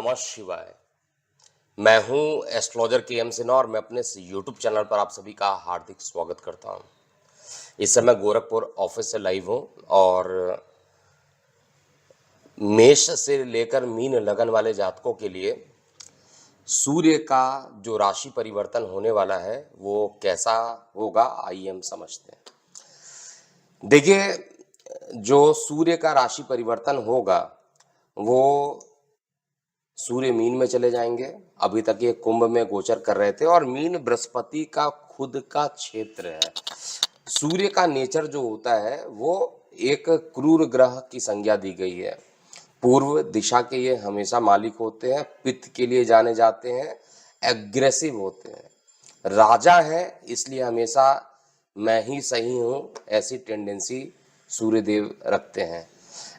नमः शिवाय। मैं हूं एस्ट्रोलॉजर के एम सिन्हा और मैं अपने इस यूट्यूब चैनल पर आप सभी का हार्दिक स्वागत करता हूं। इस समय गोरखपुर ऑफिस से लाइव हूं और मेष से लेकर मीन लगन वाले जातकों के लिए सूर्य का जो राशि परिवर्तन होने वाला है वो कैसा होगा, आइए हम समझते हैं। देखिए, जो सूर्य का राशि परिवर्तन होगा वो सूर्य मीन में चले जाएंगे। अभी तक ये कुंभ में गोचर कर रहे थे और मीन बृहस्पति का खुद का क्षेत्र है। सूर्य का नेचर जो होता है वो एक क्रूर ग्रह की संज्ञा दी गई है। पूर्व दिशा के ये हमेशा मालिक होते हैं, पित्त के लिए जाने जाते हैं, एग्रेसिव होते हैं, राजा है, इसलिए हमेशा मैं ही सही हूं ऐसी टेंडेंसी सूर्यदेव रखते हैं।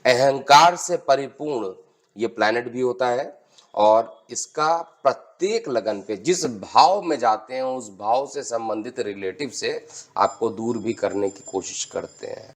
अहंकार से परिपूर्ण ये प्लैनेट भी होता है और इसका प्रत्येक लगन पे जिस भाव में जाते हैं उस भाव से संबंधित रिलेटिव से आपको दूर भी करने की कोशिश करते हैं।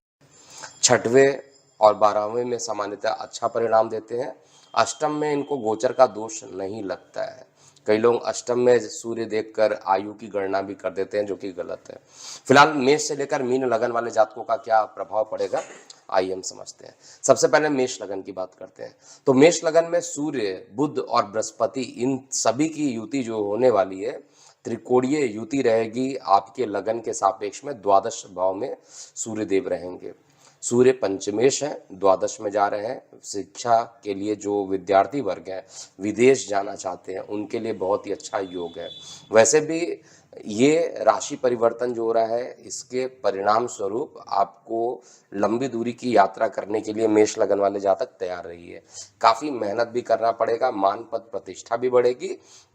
छठवें और 12वें में सामान्यतः अच्छा परिणाम देते हैं। अष्टम में इनको गोचर का दोष नहीं लगता है। कई लोग अष्टम में सूर्य देखकर आयु की गणना भी कर देते हैं, जो कि गलत है। फिलहाल मेष से लेकर मीन लगन वाले जातकों का क्या प्रभाव पड़ेगा, आइए हम समझते हैं। सबसे पहले मेष लगन की बात करते हैं। तो मेष लगन में सूर्य, बुध और बृहस्पति, इन सभी की युति जो होने वाली है, त्रिकोणीय युति रहेगी। आपके लगन के सापेक्ष में द्वादश भाव में सूर्यदेव रहेंगे। सूर्य पंचमेश है, द्वादश में जा रहे हैं। शिक्षा के लिए जो विद्यार्थी वर्ग है, विदेश जाना चाहते हैं, उनके लिए बहुत ही अच्छा योग है। वैसे भी ये राशि परिवर्तन जो हो रहा है, इसके परिणाम स्वरूप आपको लंबी दूरी की यात्रा करने के लिए मेष लगन वाले जातक तैयार रहिए। काफ़ी मेहनत भी करना पड़ेगा, मान पद प्रतिष्ठा भी बढ़ेगी,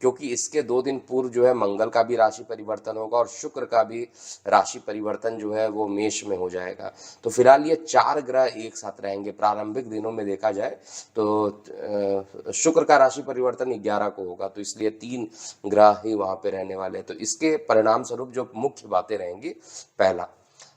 क्योंकि इसके 2 दिन पूर्व जो है मंगल का भी राशि परिवर्तन होगा और शुक्र का भी राशि परिवर्तन जो है वो मेष में हो जाएगा। तो फिलहाल ये 4 ग्रह एक साथ रहेंगे। प्रारंभिक दिनों में देखा जाए तो शुक्र का राशि परिवर्तन 11 को होगा, तो इसलिए 3 ग्रह ही वहाँ पे रहने वाले हैं। तो इसके परिणाम स्वरूप जो मुख्य बातें रहेंगी, पहला,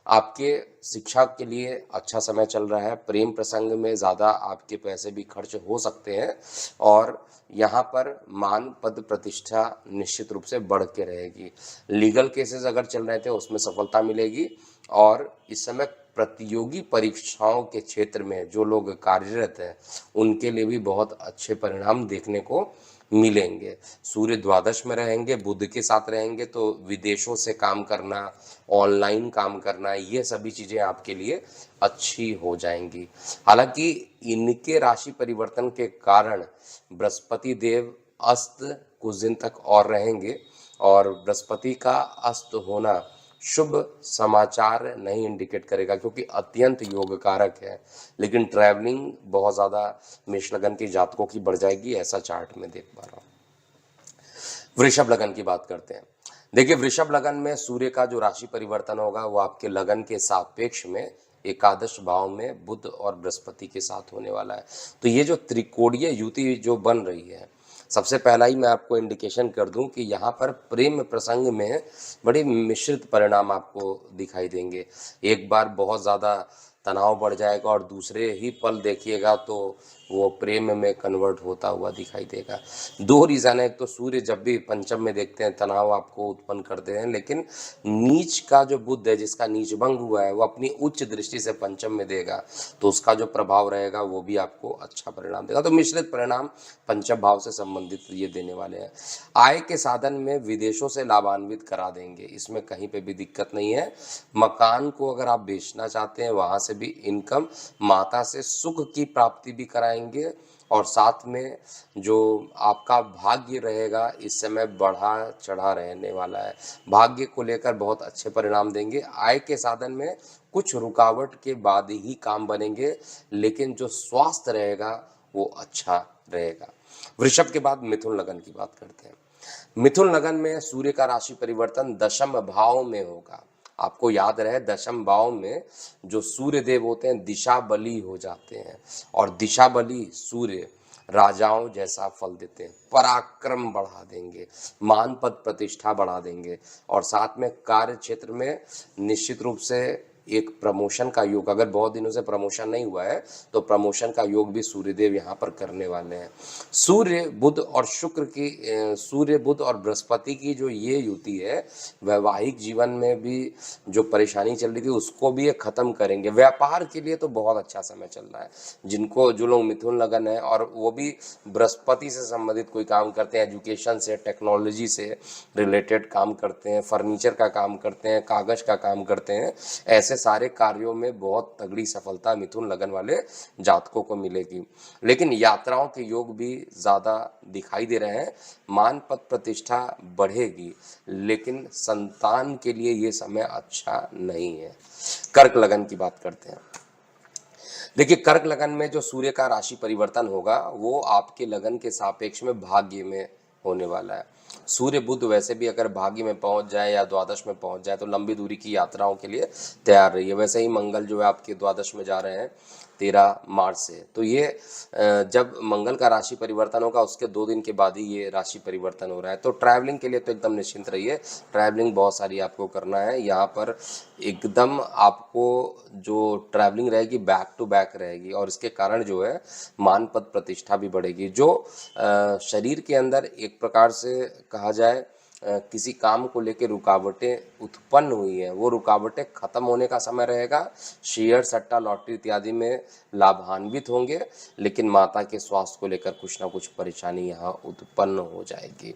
आपके शिक्षा के लिए अच्छा समय चल रहा है। प्रेम प्रसंग में ज़्यादा आपके पैसे भी खर्च हो सकते हैं और यहाँ पर मान पद प्रतिष्ठा निश्चित रूप से बढ़ के रहेगी। लीगल केसेस अगर चल रहे थे उसमें सफलता मिलेगी और इस समय प्रतियोगी परीक्षाओं के क्षेत्र में जो लोग कार्यरत हैं उनके लिए भी बहुत अच्छे परिणाम देखने को मिलेंगे। सूर्य द्वादश में रहेंगे, बुध के साथ रहेंगे, तो विदेशों से काम करना, ऑनलाइन काम करना, ये सभी चीज़ें आपके लिए अच्छी हो जाएंगी। हालांकि इनके राशि परिवर्तन के कारण बृहस्पति देव अस्त कुछ दिन तक और रहेंगे और बृहस्पति का अस्त होना शुभ समाचार नहीं इंडिकेट करेगा, क्योंकि अत्यंत योग कारक है। लेकिन ट्रैवलिंग बहुत ज़्यादा मेष लगन के जातकों की बढ़ जाएगी, ऐसा चार्ट में देख पा रहा हूँ। वृषभ लगन की बात करते हैं। देखिए, वृषभ लगन में सूर्य का जो राशि परिवर्तन होगा वो आपके लगन के सापेक्ष में एकादश भाव में बुध और बृहस्पति के साथ होने वाला है। तो ये जो त्रिकोणीय युति जो बन रही है, सबसे पहला ही मैं आपको इंडिकेशन कर दूं कि यहाँ पर प्रेम प्रसंग में बड़े मिश्रित परिणाम आपको दिखाई देंगे। एक बार बहुत ज़्यादा तनाव बढ़ जाएगा और दूसरे ही पल देखिएगा तो वो प्रेम में कन्वर्ट होता हुआ दिखाई देगा। 2 रीज़न है। एक तो सूर्य जब भी पंचम में देखते हैं तनाव आपको उत्पन्न करते हैं, लेकिन नीच का जो बुध है, जिसका नीच भंग हुआ है, वो अपनी उच्च दृष्टि से पंचम में देगा, तो उसका जो प्रभाव रहेगा वो भी आपको अच्छा परिणाम देगा। तो मिश्रित परिणाम पंचम भाव से संबंधित ये देने वाले हैं। आय के साधन में विदेशों से लाभान्वित करा देंगे, इसमें कहीं पे भी दिक्कत नहीं है। मकान को अगर आप बेचना चाहते हैं वहाँ से भी इनकम, माता से सुख की प्राप्ति भी कराएंगे और साथ में जो आपका भाग्य रहेगा इस समय बढ़ा चढ़ा रहने वाला है। भाग्य को लेकर बहुत अच्छे परिणाम देंगे। आय के साधन में कुछ रुकावट के बाद ही काम बनेंगे, लेकिन जो स्वास्थ्य रहेगा वो अच्छा रहेगा। वृषभ के बाद मिथुन लगन की बात करते हैं। मिथुन लगन में सूर्य का राशि परिवर्तन दशम भाव में होगा। आपको याद रहे, दशम भाव में जो सूर्य देव होते हैं दिशा बली हो जाते हैं और दिशा बली सूर्य राजाओं जैसा फल देते हैं। पराक्रम बढ़ा देंगे, मान पद प्रतिष्ठा बढ़ा देंगे और साथ में कार्य क्षेत्र में निश्चित रूप से एक प्रमोशन का योग, अगर बहुत दिनों से प्रमोशन नहीं हुआ है तो प्रमोशन का योग भी सूर्यदेव यहाँ पर करने वाले हैं। सूर्य बुध और शुक्र की सूर्य बुध और बृहस्पति की जो ये युति है, वैवाहिक जीवन में भी जो परेशानी चल रही थी उसको भी ये खत्म करेंगे। व्यापार के लिए तो बहुत अच्छा समय चल रहा है। जिनको जो लोग मिथुन लगन है और वो भी बृहस्पति से संबंधित कोई काम करते हैं, एजुकेशन से, टेक्नोलॉजी से रिलेटेड काम करते हैं, फर्नीचर का काम करते हैं, कागज का काम करते हैं, ऐसे सारे कार्यों में बहुत तगड़ी सफलता मिथुन लगन वाले जातकों को मिलेगी। लेकिन यात्राओं के योग भी ज़्यादा दिखाई दे रहे हैं। मान पद प्रतिष्ठा बढ़ेगी, लेकिन संतान के लिए ये समय अच्छा नहीं है। कर्क लगन की बात करते हैं। देखिए, कर्क लगन में जो सूर्य का राशि परिवर्तन होगा वो आपके लगन के सापेक्ष में भाग्य में होने वाला है। सूर्य बुध वैसे भी अगर भाग्य में पहुंच जाए या द्वादश में पहुंच जाए तो लंबी दूरी की यात्राओं के लिए तैयार रहिए। वैसे ही मंगल जो है आपके द्वादश में जा रहे हैं 13 मार्च से, तो ये जब मंगल का राशि परिवर्तन होगा उसके 2 दिन के बाद ही ये राशि परिवर्तन हो रहा है। तो ट्रैवलिंग के लिए तो एकदम निश्चिंत रहिए। ट्रैवलिंग बहुत सारी आपको करना है यहाँ पर। एकदम आपको जो ट्रैवलिंग रहेगी बैक टू बैक रहेगी और इसके कारण जो है मान पद प्रतिष्ठा भी बढ़ेगी। जो शरीर के अंदर एक प्रकार से कहा जाए किसी काम को लेकर रुकावटें उत्पन्न हुई हैं, वो रुकावटें खत्म होने का समय रहेगा। शेयर, सट्टा, लॉटरी इत्यादि में लाभान्वित होंगे, लेकिन माता के स्वास्थ्य को लेकर कुछ ना कुछ परेशानी यहाँ उत्पन्न हो जाएगी।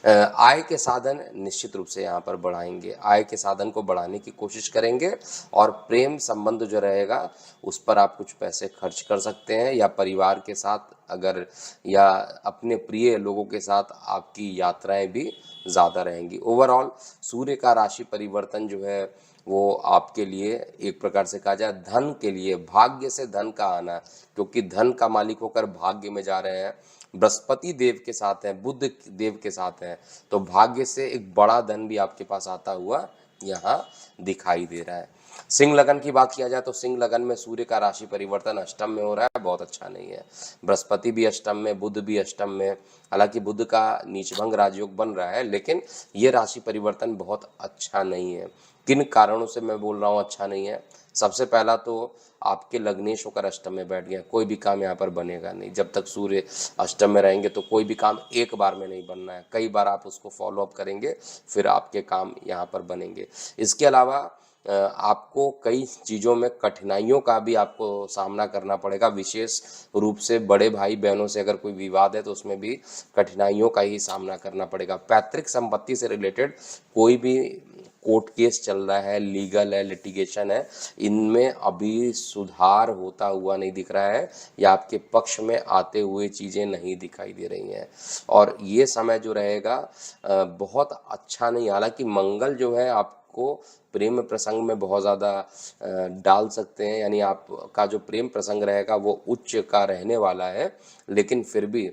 आय के साधन निश्चित रूप से यहाँ पर बढ़ाएंगे, आय के साधन को बढ़ाने की कोशिश करेंगे और प्रेम संबंध जो रहेगा उस पर आप कुछ पैसे खर्च कर सकते हैं, या परिवार के साथ अगर या अपने प्रिय लोगों के साथ आपकी यात्राएं भी ज़्यादा रहेंगी। ओवरऑल सूर्य का राशि परिवर्तन जो है वो आपके लिए एक प्रकार से कहा जाए धन के लिए, भाग्य से धन का आना, क्योंकि धन का मालिक होकर भाग्य में जा रहे हैं, बृहस्पति देव के साथ हैं, बुध देव के साथ हैं, तो भाग्य से एक बड़ा धन भी आपके पास आता हुआ यहाँ दिखाई दे रहा है। सिंह लगन की बात किया जाए तो सिंह लगन में सूर्य का राशि परिवर्तन अष्टम में हो रहा है, बहुत अच्छा नहीं है। बृहस्पति भी अष्टम में, बुध भी अष्टम में, हालांकि बुध का नीचभंग राजयोग बन रहा है, लेकिन ये राशि परिवर्तन बहुत अच्छा नहीं है। किन कारणों से मैं बोल रहा हूँ अच्छा नहीं है? सबसे पहला तो आपके लग्नेश होकर अष्टम में बैठ गया, कोई भी काम यहाँ पर बनेगा नहीं। जब तक सूर्य अष्टम में रहेंगे तो कोई भी काम एक बार में नहीं बनना है, कई बार आप उसको फॉलो अप करेंगे, फिर आपके काम यहाँ पर बनेंगे। इसके अलावा आपको कई चीज़ों में कठिनाइयों का भी आपको सामना करना पड़ेगा, विशेष रूप से बड़े भाई बहनों से अगर कोई विवाद है तो उसमें भी कठिनाइयों का ही सामना करना पड़ेगा। पैतृक संपत्ति से रिलेटेड कोई भी कोर्ट केस चल रहा है, लीगल है, लिटिगेशन है, इनमें अभी सुधार होता हुआ नहीं दिख रहा है या आपके पक्ष में आते हुए चीज़ें नहीं दिखाई दे रही हैं, और ये समय जो रहेगा बहुत अच्छा नहीं। हालांकि मंगल जो है आपको प्रेम प्रसंग में बहुत ज़्यादा डाल सकते हैं, यानी आपका जो प्रेम प्रसंग रहेगा वो उच्च का रहने वाला है, लेकिन फिर भी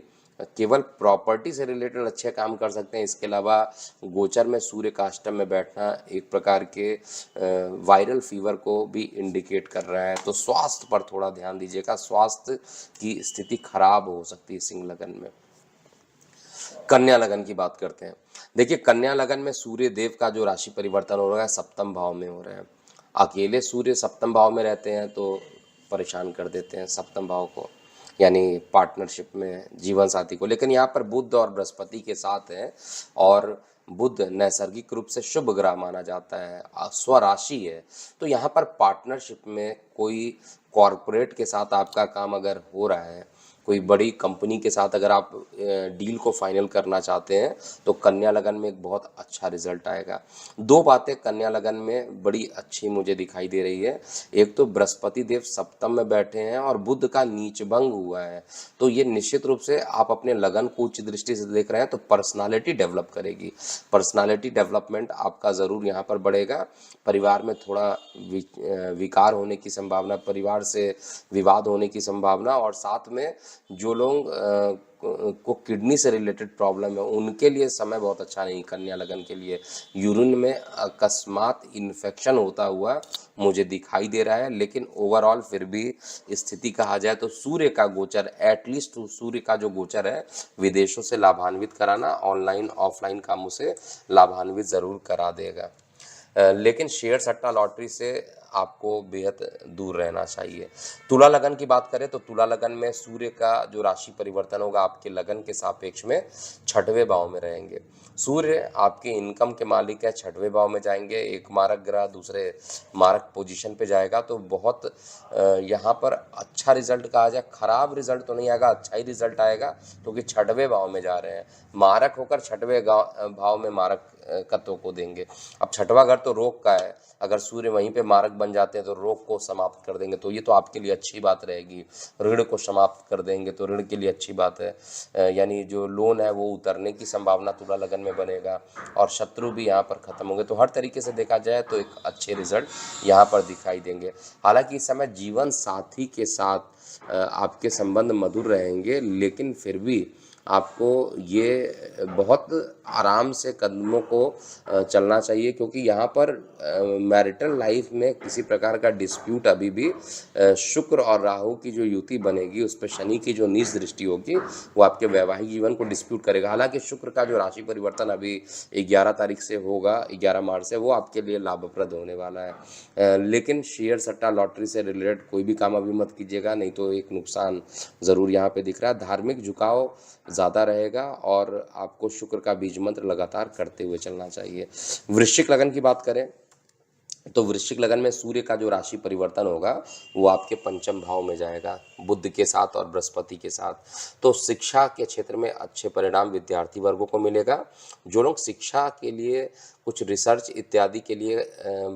केवल प्रॉपर्टी से रिलेटेड अच्छे काम कर सकते हैं। इसके अलावा गोचर में सूर्य का अष्टम में बैठना एक प्रकार के वायरल फीवर को भी इंडिकेट कर रहा है, तो स्वास्थ्य पर थोड़ा ध्यान दीजिएगा, स्वास्थ्य की स्थिति खराब हो सकती है सिंह लगन में। कन्या लगन की बात करते हैं। देखिए, कन्या लगन में सूर्य देव का जो राशि परिवर्तन हो रहा है सप्तम भाव में हो रहा है। अकेले सूर्य सप्तम भाव में रहते हैं तो परेशान कर देते हैं सप्तम भाव को, यानी पार्टनरशिप में जीवन साथी को, लेकिन यहाँ पर बुध और बृहस्पति के साथ है, और बुध नैसर्गिक रूप से शुभ ग्रह माना जाता है, स्वराशि है, तो यहाँ पर पार्टनरशिप में कोई कॉरपोरेट के साथ आपका काम अगर हो रहा है, कोई बड़ी कंपनी के साथ अगर आप डील को फाइनल करना चाहते हैं तो कन्या लगन में एक बहुत अच्छा रिजल्ट आएगा। दो बातें कन्या लगन में बड़ी अच्छी मुझे दिखाई दे रही है। एक तो बृहस्पति देव सप्तम में बैठे हैं और बुध का नीच भंग हुआ है, तो ये निश्चित रूप से आप अपने लगन को उच्च दृष्टि से देख रहे हैं, तो पर्सनालिटी डेवलप करेगी। पर्सनालिटी डेवलपमेंट आपका ज़रूर यहाँ पर बढ़ेगा। परिवार में थोड़ा विकार होने की संभावना, परिवार से विवाद होने की संभावना, और साथ में जो लोग को किडनी से रिलेटेड प्रॉब्लम है उनके लिए समय बहुत अच्छा नहीं। कन्या लगन के लिए यूरिन में अकस्मात इन्फेक्शन होता हुआ मुझे दिखाई दे रहा है, लेकिन ओवरऑल फिर भी स्थिति कहा जाए तो सूर्य का गोचर, एटलीस्ट सूर्य का जो गोचर है विदेशों से लाभान्वित कराना, ऑनलाइन ऑफलाइन कामों से लाभान्वित ज़रूर करा देगा। लेकिन शेयर सट्टा लॉटरी से आपको बेहद दूर रहना चाहिए। तुला लगन की बात करें तो तुला लगन में सूर्य का जो राशि परिवर्तन होगा आपके लगन के सापेक्ष में छठवें भाव में रहेंगे। सूर्य आपके इनकम के मालिक है, छठवें भाव में जाएंगे, एक मारक ग्रह दूसरे मारक पोजीशन पे जाएगा तो बहुत यहाँ पर अच्छा रिजल्ट कहा जाए, खराब रिजल्ट तो नहीं आएगा, अच्छा ही रिजल्ट आएगा क्योंकि छठवें भाव में जा रहे हैं। मारक होकर छठवें भाव में मारक तत्व को देंगे। अब छठवां घर तो रोग का है, अगर सूर्य वहीं पे मारक बन जाते हैं तो रोग को समाप्त कर देंगे, तो ये तो आपके लिए अच्छी बात रहेगी। ऋण को समाप्त कर देंगे तो ऋण के लिए अच्छी बात है, यानी जो लोन है वो उतरने की संभावना तुला लगन में बनेगा और शत्रु भी यहाँ पर खत्म होंगे। तो हर तरीके से देखा जाए तो एक अच्छे रिजल्ट यहाँ पर दिखाई देंगे। हालांकि इस समय जीवन साथी के साथ आपके संबंध मधुर रहेंगे, लेकिन फिर भी आपको ये बहुत आराम से कदमों को चलना चाहिए क्योंकि यहाँ पर मैरिटल लाइफ में किसी प्रकार का डिस्प्यूट अभी भी शुक्र और राहु की जो युति बनेगी उस पर शनि की जो नीच दृष्टि होगी वो आपके वैवाहिक जीवन को डिस्प्यूट करेगा। हालांकि शुक्र का जो राशि परिवर्तन अभी 11 तारीख से होगा, 11 मार्च से, वो आपके लिए लाभप्रद होने वाला है। लेकिन शेयर सट्टा लॉटरी से रिलेटेड कोई भी काम अभी मत कीजिएगा, नहीं तो एक नुकसान ज़रूर यहाँ पे दिख रहा है। धार्मिक झुकाव ज़्यादा रहेगा और आपको शुक्र का बीज मंत्र लगातार करते हुए चलना चाहिए। वृश्चिक लगन की बात करें तो वृश्चिक लगन में सूर्य का जो राशि परिवर्तन होगा वो आपके पंचम भाव में जाएगा बुध के साथ और बृहस्पति के साथ। तो शिक्षा के क्षेत्र में अच्छे परिणाम विद्यार्थी वर्गों को मिलेगा। जो लोग शिक्षा के लिए कुछ रिसर्च इत्यादि के लिए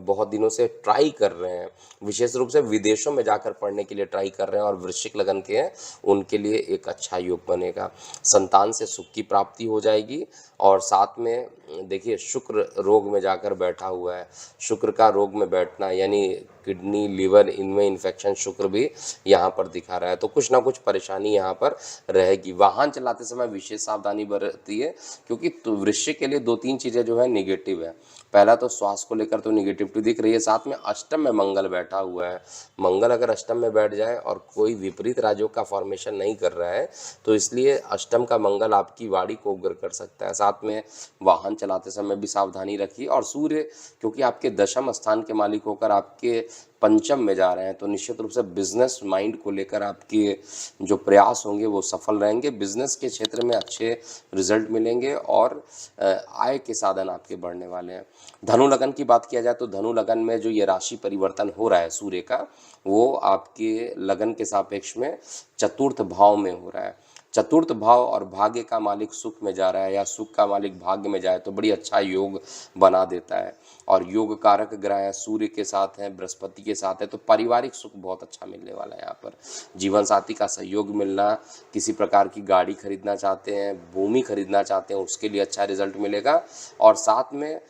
बहुत दिनों से ट्राई कर रहे हैं, विशेष रूप से विदेशों में जाकर पढ़ने के लिए ट्राई कर रहे हैं और वृश्चिक लगन के हैं, उनके लिए एक अच्छा योग बनेगा। संतान से सुख की प्राप्ति हो जाएगी और साथ में देखिए शुक्र रोग में जाकर बैठा हुआ है। शुक्र का रोग में बैठना यानी किडनी लिवर इनमें इन्फेक्शन शुक्र भी यहाँ पर दिखा रहा है, तो कुछ ना कुछ परेशानी यहाँ पर रहेगी। वाहन चलाते समय विशेष सावधानी बरतिए क्योंकि वृश्चिक के लिए 2-3 चीज़ें जो है निगेटिव है। पहला तो स्वास्थ्य को लेकर तो निगेटिविटी दिख रही है, साथ में अष्टम में मंगल बैठा हुआ है। मंगल अगर अष्टम में बैठ जाए और कोई विपरीत राजयोग का फॉर्मेशन नहीं कर रहा है तो इसलिए अष्टम का मंगल आपकी वाणी को उग्र कर सकता है। साथ में वाहन चलाते समय भी सावधानी रखिए और सूर्य क्योंकि आपके दशम स्थान के मालिक होकर आपके पंचम में जा रहे हैं तो निश्चित रूप से बिजनेस माइंड को लेकर आपके जो प्रयास होंगे वो सफल रहेंगे। बिजनेस के क्षेत्र में अच्छे रिजल्ट मिलेंगे और आय के साधन आपके बढ़ने वाले हैं। धनु लगन की बात किया जाए तो धनु लगन में जो ये राशि परिवर्तन हो रहा है सूर्य का वो आपके लगन के सापेक्ष में चतुर्थ भाव में हो रहा है। चतुर्थ भाव और भाग्य का मालिक सुख में जा रहा है या सुख का मालिक भाग्य में जाए तो बड़ी अच्छा योग बना देता है और योग कारक ग्रह है, सूर्य के साथ है, बृहस्पति के साथ है, तो पारिवारिक सुख बहुत अच्छा मिलने वाला है। यहाँ पर जीवन साथी का सहयोग मिलना, किसी प्रकार की गाड़ी खरीदना चाहते हैं, भूमि खरीदना चाहते हैं, उसके लिए अच्छा रिजल्ट मिलेगा। और साथ में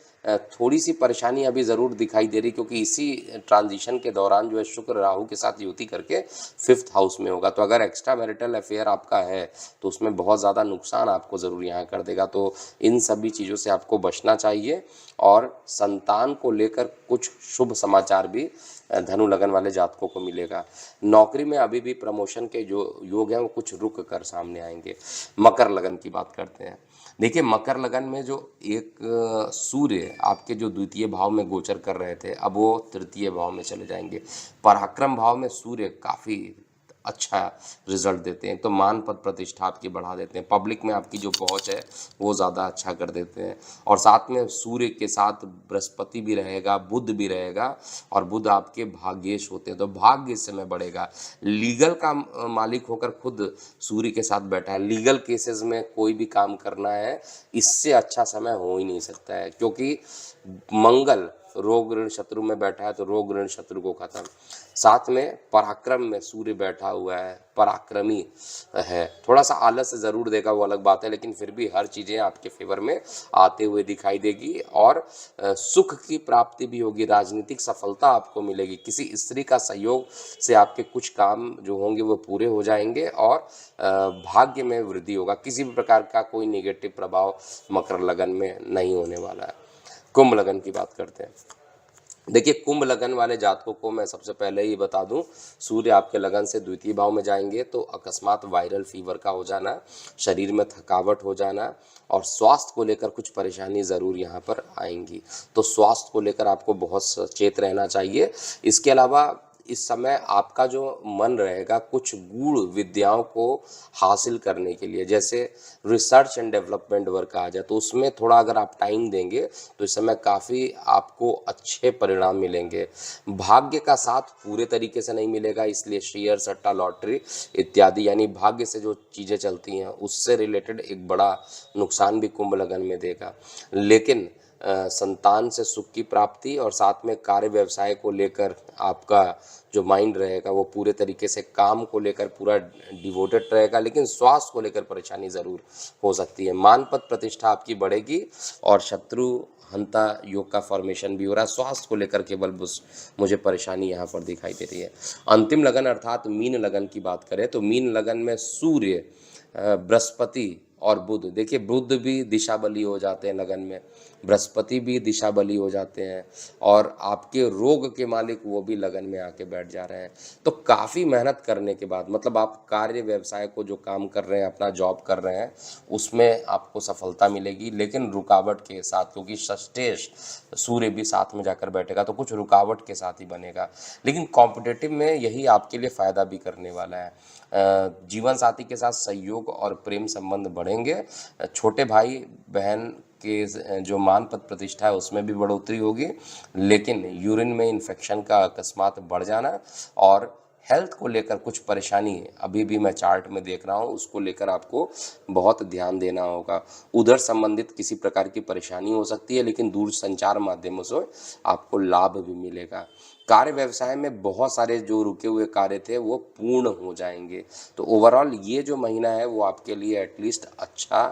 थोड़ी सी परेशानी अभी ज़रूर दिखाई दे रही क्योंकि इसी ट्रांजिशन के दौरान जो है शुक्र राहु के साथ युति करके 5th हाउस में होगा, तो अगर एक्स्ट्रा मैरिटल अफेयर आपका है तो उसमें बहुत ज़्यादा नुकसान आपको ज़रूर यहाँ कर देगा। तो इन सभी चीज़ों से आपको बचना चाहिए और संतान को लेकर कुछ शुभ समाचार भी धनु लगन वाले जातकों को मिलेगा। नौकरी में अभी भी प्रमोशन के जो योग हैं वो कुछ रुक कर सामने आएंगे। मकर लगन की बात करते हैं। देखिए मकर लगन में जो एक सूर्य आपके जो द्वितीय भाव में गोचर कर रहे थे अब वो तृतीय भाव में चले जाएंगे। पराक्रम भाव में सूर्य काफ़ी अच्छा रिजल्ट देते हैं, तो मान पद प्रतिष्ठा आपकी बढ़ा देते हैं, पब्लिक में आपकी जो पहुंच है वो ज़्यादा अच्छा कर देते हैं। और साथ में सूर्य के साथ बृहस्पति भी रहेगा, बुध भी रहेगा और बुध आपके भाग्येश होते हैं तो भाग्य इस समय बढ़ेगा। लीगल का मालिक होकर खुद सूर्य के साथ बैठा है, लीगल केसेस में कोई भी काम करना है इससे अच्छा समय हो ही नहीं सकता है क्योंकि मंगल रोग ऋण शत्रु में बैठा है तो रोग ऋण शत्रु को खत्म। साथ में पराक्रम में सूर्य बैठा हुआ है, पराक्रमी है, थोड़ा सा आलस ज़रूर देगा वो अलग बात है, लेकिन फिर भी हर चीज़ें आपके फेवर में आते हुए दिखाई देगी और सुख की प्राप्ति भी होगी, राजनीतिक सफलता आपको मिलेगी, किसी स्त्री का सहयोग से आपके कुछ काम जो होंगे वो पूरे हो जाएंगे और भाग्य में वृद्धि होगा। किसी भी प्रकार का कोई नेगेटिव प्रभाव मकर लगन में नहीं होने वाला है। कुंभ लगन की बात करते हैं। देखिए कुंभ लगन वाले जातकों को मैं सबसे पहले ही बता दूं, सूर्य आपके लगन से द्वितीय भाव में जाएंगे तो अकस्मात वायरल फीवर का हो जाना, शरीर में थकावट हो जाना और स्वास्थ्य को लेकर कुछ परेशानी ज़रूर यहाँ पर आएंगी। तो स्वास्थ्य को लेकर आपको बहुत सचेत रहना चाहिए। इसके अलावा इस समय आपका जो मन रहेगा कुछ गूढ़ विद्याओं को हासिल करने के लिए, जैसे रिसर्च एंड डेवलपमेंट वर्क आ जाए, तो उसमें थोड़ा अगर आप टाइम देंगे तो इस समय काफ़ी आपको अच्छे परिणाम मिलेंगे। भाग्य का साथ पूरे तरीके से नहीं मिलेगा, इसलिए शेयर सट्टा लॉटरी इत्यादि यानी भाग्य से जो चीज़ें चलती हैं उससे रिलेटेड एक बड़ा नुकसान भी कुंभ लगन में देगा। लेकिन संतान से सुख की प्राप्ति और साथ में कार्य व्यवसाय को लेकर आपका जो माइंड रहेगा वो पूरे तरीके से काम को लेकर पूरा डिवोटेड रहेगा, लेकिन स्वास्थ्य को लेकर परेशानी ज़रूर हो सकती है। मान पद प्रतिष्ठा आपकी बढ़ेगी और शत्रु हंता योग का फॉर्मेशन भी हो रहा है। स्वास्थ्य को लेकर केवल बस मुझे परेशानी यहाँ पर दिखाई दे रही है। अंतिम लगन अर्थात मीन लगन की बात करें तो मीन लगन में सूर्य, बृहस्पति और बुध, देखिए बुध भी दिशा बली हो जाते हैं लगन में, बृहस्पति भी दिशा बली हो जाते हैं और आपके रोग के मालिक वो भी लगन में आके बैठ जा रहे हैं। तो काफ़ी मेहनत करने के बाद, मतलब आप कार्य व्यवसाय को जो काम कर रहे हैं, अपना जॉब कर रहे हैं, उसमें आपको सफलता मिलेगी, लेकिन रुकावट के साथ, क्योंकि षष्ठेश सूर्य भी साथ में जाकर बैठेगा तो कुछ रुकावट के साथ ही बनेगा। लेकिन कॉम्पिटिटिव में यही आपके लिए फ़ायदा भी करने वाला है। जीवन साथी के साथ सहयोग और प्रेम संबंध बढ़ेंगे। छोटे भाई बहन के जो मान पद प्रतिष्ठा है उसमें भी बढ़ोतरी होगी, लेकिन यूरिन में इन्फेक्शन का अकस्मात बढ़ जाना और हेल्थ को लेकर कुछ परेशानी अभी भी मैं चार्ट में देख रहा हूँ, उसको लेकर आपको बहुत ध्यान देना होगा। उधर संबंधित किसी प्रकार की परेशानी हो सकती है, लेकिन दूर संचार माध्यमों से आपको लाभ भी मिलेगा। कार्य व्यवसाय में बहुत सारे जो रुके हुए कार्य थे वो पूर्ण हो जाएंगे। तो ओवरऑल ये जो महीना है वो आपके लिए एटलीस्ट अच्छा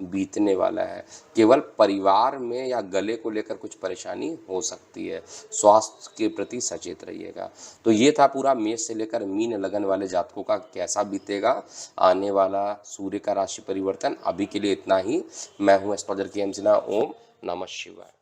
बीतने वाला है। केवल परिवार में या गले को लेकर कुछ परेशानी हो सकती है, स्वास्थ्य के प्रति सचेत रहिएगा। तो ये था पूरा मेष से लेकर मीन लगन वाले जातकों का कैसा बीतेगा आने वाला सूर्य का राशि परिवर्तन। अभी के लिए इतना ही। मैं हूँ एस्ट्रोलॉजर के एम सिन्हा। ओम नमः शिवाय।